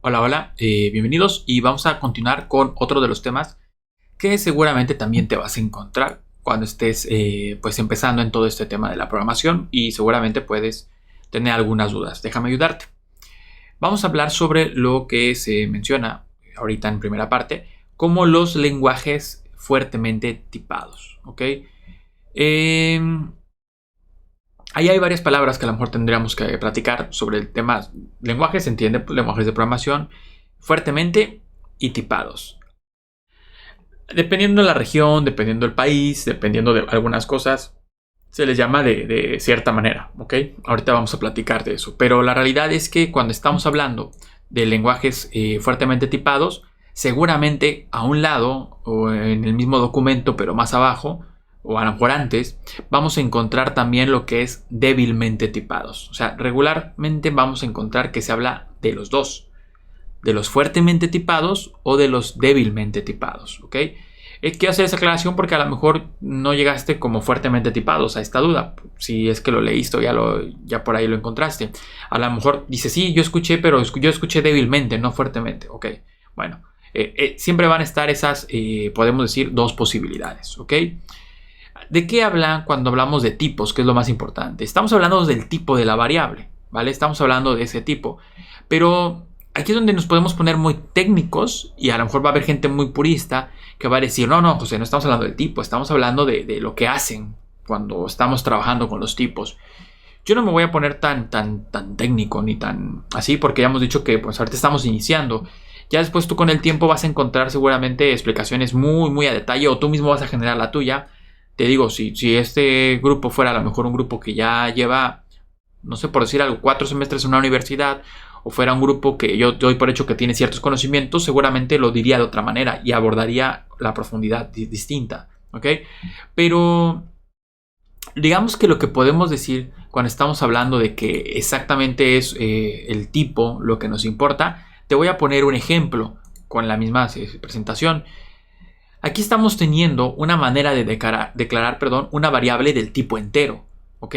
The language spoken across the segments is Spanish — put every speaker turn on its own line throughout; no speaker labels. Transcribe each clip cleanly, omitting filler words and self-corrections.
Hola, hola, bienvenidos y vamos a continuar con otro de los temas que seguramente también te vas a encontrar cuando estés pues empezando en todo este tema de la programación y seguramente puedes tener algunas dudas. Déjame ayudarte. Vamos a hablar sobre lo que se menciona ahorita en primera parte como los lenguajes fuertemente tipados, ¿ok? Em, Ahí hay varias palabras que a lo mejor tendríamos que platicar sobre el tema. Lenguajes, se entiende, pues, lenguajes de programación fuertemente y tipados. Dependiendo de la región, dependiendo del país, dependiendo de algunas cosas, se les llama de cierta manera, ¿ok? Ahorita vamos a platicar de eso. Pero la realidad es que cuando estamos hablando de lenguajes fuertemente tipados, seguramente a un lado o en el mismo documento, pero más abajo, o a lo mejor antes, vamos a encontrar también lo que es débilmente tipados. O sea, regularmente vamos a encontrar que se habla de los dos, de los fuertemente tipados o de los débilmente tipados, ¿ok? Quiero hacer esa aclaración porque a lo mejor no llegaste como fuertemente tipados a esta duda, si es que lo leíste o ya por ahí lo encontraste. A lo mejor dices, sí, yo escuché, pero yo escuché débilmente, no fuertemente, ¿ok? Bueno, siempre van a estar esas, podemos decir, dos posibilidades, ¿ok? ¿De qué hablan cuando hablamos de tipos? ¿Qué es lo más importante? Estamos hablando del tipo de la variable, ¿vale? Estamos hablando de ese tipo. Pero aquí es donde nos podemos poner muy técnicos y a lo mejor va a haber gente muy purista que va a decir, no, José, no estamos hablando del tipo, estamos hablando de lo que hacen cuando estamos trabajando con los tipos. Yo no me voy a poner tan técnico ni tan así porque ya hemos dicho que pues ahorita estamos iniciando. Ya después tú con el tiempo vas a encontrar seguramente explicaciones muy a detalle o tú mismo vas a generar la tuya. Te digo, si este grupo fuera a lo mejor un grupo que ya lleva, no sé por decir algo, 4 semestres en una universidad, o fuera un grupo que yo doy por hecho que tiene ciertos conocimientos, seguramente lo diría de otra manera y abordaría la profundidad distinta, ¿ok? Pero digamos que lo que podemos decir cuando estamos hablando de que exactamente es el tipo lo que nos importa, te voy a poner un ejemplo con la misma presentación. Aquí estamos teniendo una manera de declarar una variable del tipo entero, ¿ok?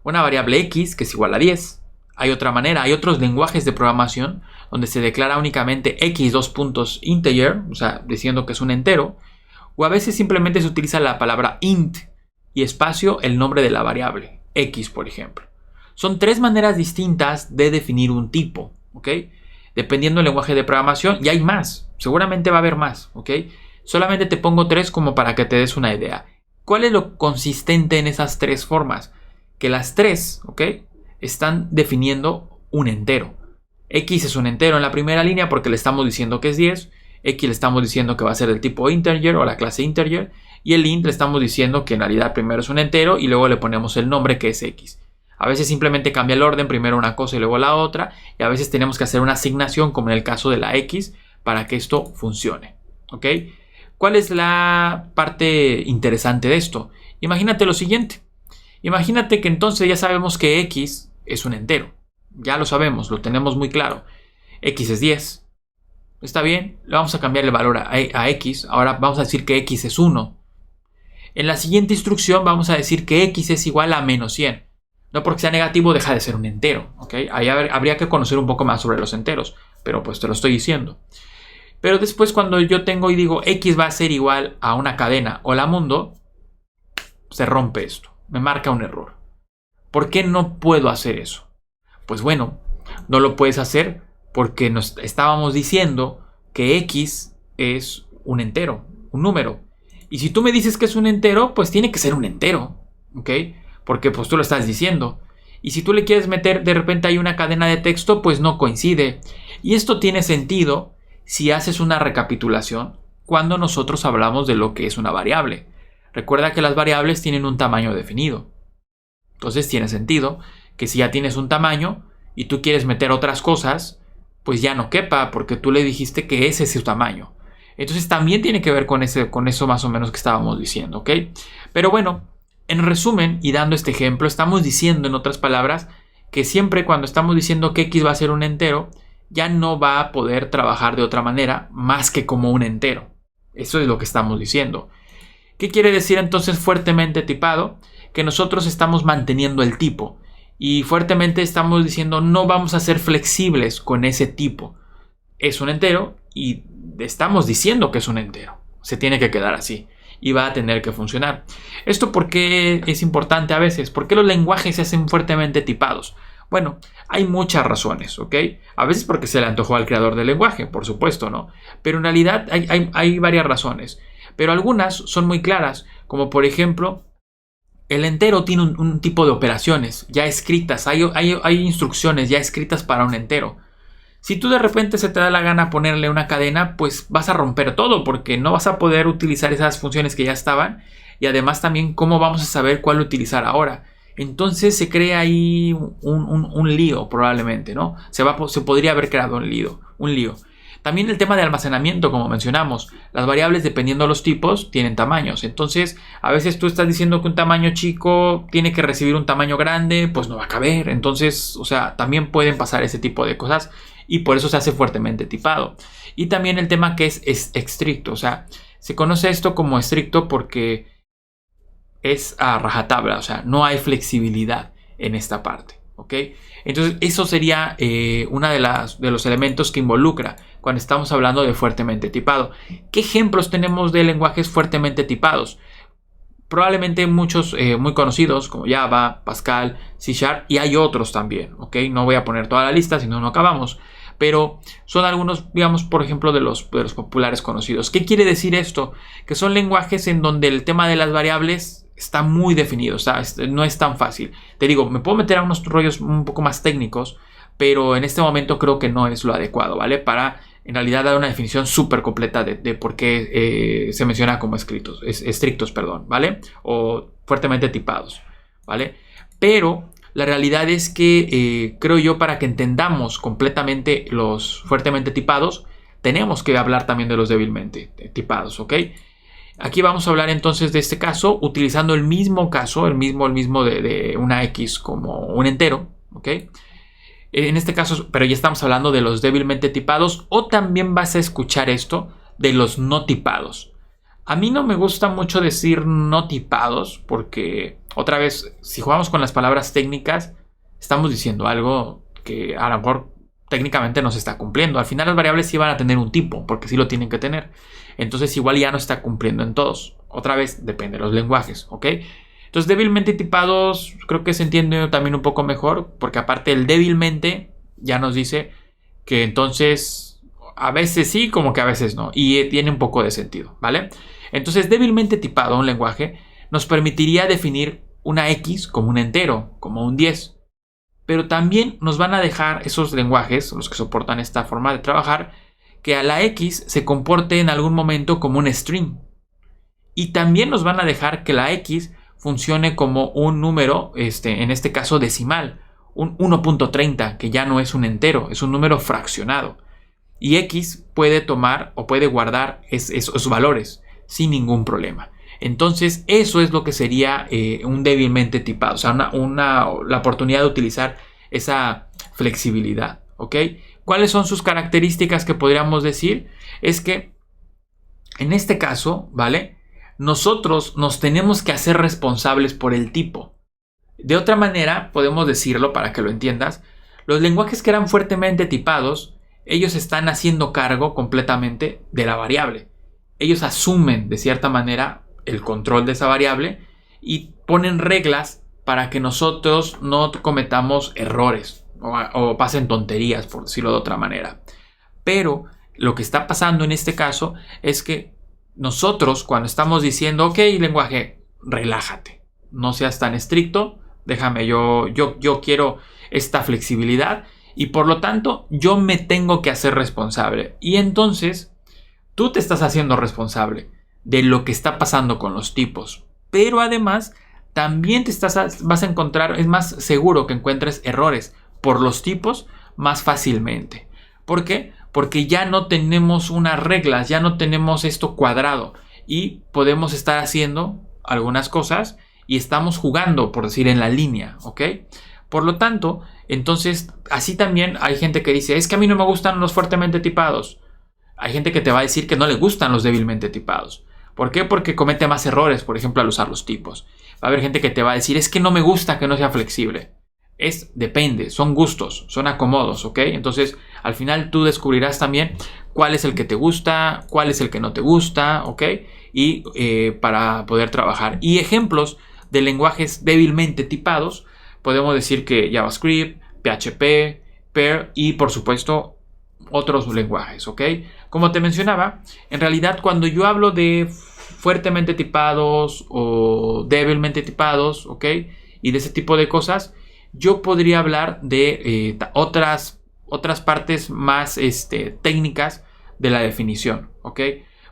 Una variable x que es igual a 10. Hay otra manera, hay otros lenguajes de programación donde se declara únicamente x dos puntos integer, o sea, diciendo que es un entero, o a veces simplemente se utiliza la palabra int y espacio el nombre de la variable, x por ejemplo. Son tres maneras distintas de definir un tipo, ¿ok? Dependiendo del lenguaje de programación, y hay más, seguramente va a haber más, ¿ok? Solamente te pongo tres como para que te des una idea. ¿Cuál es lo consistente en esas tres formas? Que las tres, ¿ok? Están definiendo un entero. X es un entero en la primera línea porque le estamos diciendo que es 10. X le estamos diciendo que va a ser del tipo integer o la clase integer. Y el int le estamos diciendo que en realidad primero es un entero y luego le ponemos el nombre que es X. A veces simplemente cambia el orden, primero una cosa y luego la otra. Y a veces tenemos que hacer una asignación como en el caso de la X para que esto funcione, ¿ok? ¿Cuál es la parte interesante de esto? Imagínate lo siguiente. Imagínate que entonces ya sabemos que x es un entero. Ya lo sabemos, lo tenemos muy claro. X es 10. Está bien, le vamos a cambiar el valor a x. Ahora vamos a decir que x es 1. En la siguiente instrucción vamos a decir que x es igual a menos 100. No porque sea negativo deja de ser un entero, ¿ok? Ahí habría que conocer un poco más sobre los enteros, pero pues te lo estoy diciendo. Pero después cuando yo tengo y digo x va a ser igual a una cadena hola mundo, se rompe esto, me marca un error. ¿Por qué no puedo hacer eso? Pues bueno, no lo puedes hacer porque nos estábamos diciendo que x es un entero, un número. Y si tú me dices que es un entero, pues tiene que ser un entero, ¿ok? Porque pues tú lo estás diciendo. Y si tú le quieres meter de repente hay una cadena de texto, pues no coincide. Y esto tiene sentido si haces una recapitulación cuando nosotros hablamos de lo que es una variable. Recuerda que las variables tienen un tamaño definido. Entonces tiene sentido que si ya tienes un tamaño y tú quieres meter otras cosas, pues ya no quepa porque tú le dijiste que ese es su tamaño. Entonces también tiene que ver con eso más o menos que estábamos diciendo, ¿ok? Pero bueno, en resumen y dando este ejemplo, estamos diciendo en otras palabras que siempre cuando estamos diciendo que x va a ser un entero, ya no va a poder trabajar de otra manera más que como un entero. Eso es lo que estamos diciendo. ¿Qué quiere decir entonces fuertemente tipado? Que nosotros estamos manteniendo el tipo y fuertemente estamos diciendo no vamos a ser flexibles con ese tipo. es un entero y estamos diciendo que es un entero. Se tiene que quedar así y va a tener que funcionar. ¿Esto por qué es importante a veces? ¿Por qué los lenguajes se hacen fuertemente tipados? Bueno, hay muchas razones, ¿ok? A veces porque se le antojó al creador del lenguaje, por supuesto, ¿no? Pero en realidad hay varias razones. Pero algunas son muy claras, como por ejemplo, el entero tiene un tipo de operaciones ya escritas. Hay instrucciones ya escritas para un entero. Si tú de repente se te da la gana ponerle una cadena, pues vas a romper todo porque no vas a poder utilizar esas funciones que ya estaban. Y además también, ¿cómo vamos a saber cuál utilizar ahora? Entonces se crea ahí un lío probablemente, ¿no? Se podría haber creado un lío. También el tema de almacenamiento, como mencionamos. Las variables, dependiendo de los tipos, tienen tamaños. Entonces, a veces tú estás diciendo que un tamaño chico tiene que recibir un tamaño grande, pues no va a caber. Entonces, o sea, también pueden pasar ese tipo de cosas y por eso se hace fuertemente tipado. Y también el tema que es estricto. O sea, se conoce esto como estricto porque es a rajatabla. O sea, no hay flexibilidad en esta parte. ¿Ok? Entonces eso sería uno de los elementos que involucra cuando estamos hablando de fuertemente tipado. ¿Qué ejemplos tenemos de lenguajes fuertemente tipados? Probablemente muchos muy conocidos como Java, Pascal, C# y hay otros también. ¿Ok? No voy a poner toda la lista, si no, no acabamos. Pero son algunos, digamos, por ejemplo, de los populares conocidos. ¿Qué quiere decir esto? Que son lenguajes en donde el tema de las variables está muy definido, no es tan fácil. Te digo, me puedo meter a unos rollos un poco más técnicos, pero en este momento creo que no es lo adecuado, ¿vale? Para en realidad dar una definición súper completa de por qué se menciona como estrictos, ¿vale? O fuertemente tipados, ¿vale? Pero la realidad es que creo yo, para que entendamos completamente los fuertemente tipados, tenemos que hablar también de los débilmente tipados, ¿ok? Aquí vamos a hablar entonces de este caso utilizando el mismo caso, el mismo de una X como un entero, ¿ok? En este caso, pero ya estamos hablando de los débilmente tipados, o también vas a escuchar esto de los no tipados. A mí no me gusta mucho decir no tipados porque, otra vez, si jugamos con las palabras técnicas, estamos diciendo algo que a lo mejor técnicamente no se está cumpliendo. Al final las variables sí van a tener un tipo, porque sí lo tienen que tener. Entonces igual ya no está cumpliendo en todos. Otra vez, depende de los lenguajes, ¿ok? Entonces débilmente tipados creo que se entiende también un poco mejor, porque aparte el débilmente ya nos dice que entonces a veces sí, como que a veces no. Y tiene un poco de sentido, ¿vale? Entonces débilmente tipado un lenguaje nos permitiría definir una X como un entero, como un 10. Pero también nos van a dejar esos lenguajes, los que soportan esta forma de trabajar, que a la X se comporte en algún momento como un string. Y también nos van a dejar que la X funcione como un número, en este caso decimal, un 1.30, que ya no es un entero, es un número fraccionado. Y X puede tomar o puede guardar esos valores sin ningún problema. Entonces eso es lo que sería un débilmente tipado, o sea, la oportunidad de utilizar esa flexibilidad, ¿ok? ¿Cuáles son sus características que podríamos decir? Es que en este caso, ¿vale? Nosotros nos tenemos que hacer responsables por el tipo. De otra manera, podemos decirlo para que lo entiendas, los lenguajes que eran fuertemente tipados, ellos están haciendo cargo completamente de la variable. Ellos asumen de cierta manera el control de esa variable y ponen reglas para que nosotros no cometamos errores o pasen tonterías, por decirlo de otra manera. Pero lo que está pasando en este caso es que nosotros, cuando estamos diciendo, ok, lenguaje, relájate, no seas tan estricto, déjame, yo quiero esta flexibilidad y por lo tanto yo me tengo que hacer responsable. Y entonces tú te estás haciendo responsable de lo que está pasando con los tipos, pero además también vas a encontrar, es más seguro que encuentres errores por los tipos más fácilmente. ¿Por qué? Porque ya no tenemos unas reglas, ya no tenemos esto cuadrado y podemos estar haciendo algunas cosas y estamos jugando, por decir, en la línea, ¿ok? Por lo tanto, entonces, así también hay gente que dice, es que a mí no me gustan los fuertemente tipados. Hay gente que te va a decir que no le gustan los débilmente tipados. ¿Por qué? Porque comete más errores, por ejemplo, al usar los tipos. Va a haber gente que te va a decir, es que no me gusta que no sea flexible. Depende, son gustos, son acomodos, ¿ok? Entonces, Al final tú descubrirás también cuál es el que te gusta, cuál es el que no te gusta, ¿ok? Y para poder trabajar. Y ejemplos de lenguajes débilmente tipados, podemos decir que JavaScript, PHP, Perl y por supuesto otros lenguajes, ¿ok? Como te mencionaba, en realidad cuando yo hablo de fuertemente tipados o débilmente tipados, ¿ok? Y de ese tipo de cosas, yo podría hablar de otras partes más técnicas de la definición, ¿ok?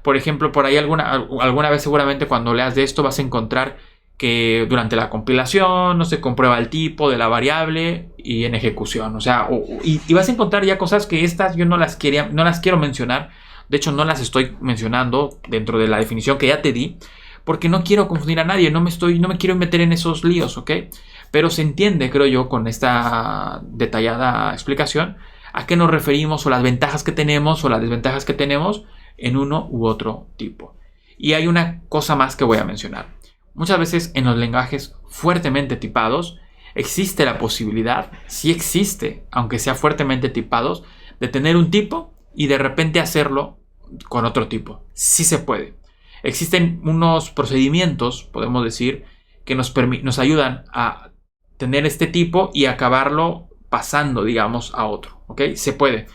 Por ejemplo, por ahí alguna vez seguramente cuando leas de esto vas a encontrar que durante la compilación no se comprueba el tipo de la variable y en ejecución, o sea, y vas a encontrar ya cosas que estas yo no las quiero mencionar. De hecho, no las estoy mencionando dentro de la definición que ya te di, porque no quiero confundir a nadie, no me quiero meter en esos líos, ¿ok? Pero se entiende, creo yo, con esta detallada explicación, a qué nos referimos o las ventajas que tenemos o las desventajas que tenemos en uno u otro tipo. Y hay una cosa más que voy a mencionar. Muchas veces en los lenguajes fuertemente tipados existe la posibilidad, sí existe, aunque sea fuertemente tipados, de tener un tipo y de repente hacerlo con otro tipo. Sí se puede. Existen unos procedimientos, podemos decir, que nos ayudan a tener este tipo y acabarlo pasando, digamos, a otro. ¿Ok? Se puede.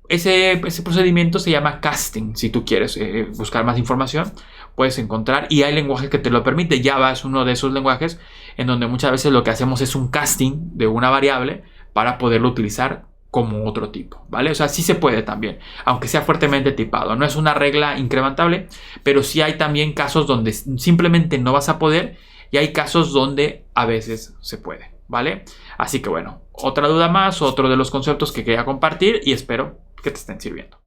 Ese procedimiento se llama casting. Si tú quieres buscar más información, puedes encontrar. Y hay lenguajes que te lo permiten. Java es uno de esos lenguajes en donde muchas veces lo que hacemos es un casting de una variable para poderlo utilizar como otro tipo, ¿vale? O sea, sí se puede también, aunque sea fuertemente tipado. No es una regla incrementable, pero sí hay también casos donde simplemente no vas a poder y hay casos donde a veces se puede, ¿vale? Así que bueno, otra duda más, otro de los conceptos que quería compartir y espero que te estén sirviendo.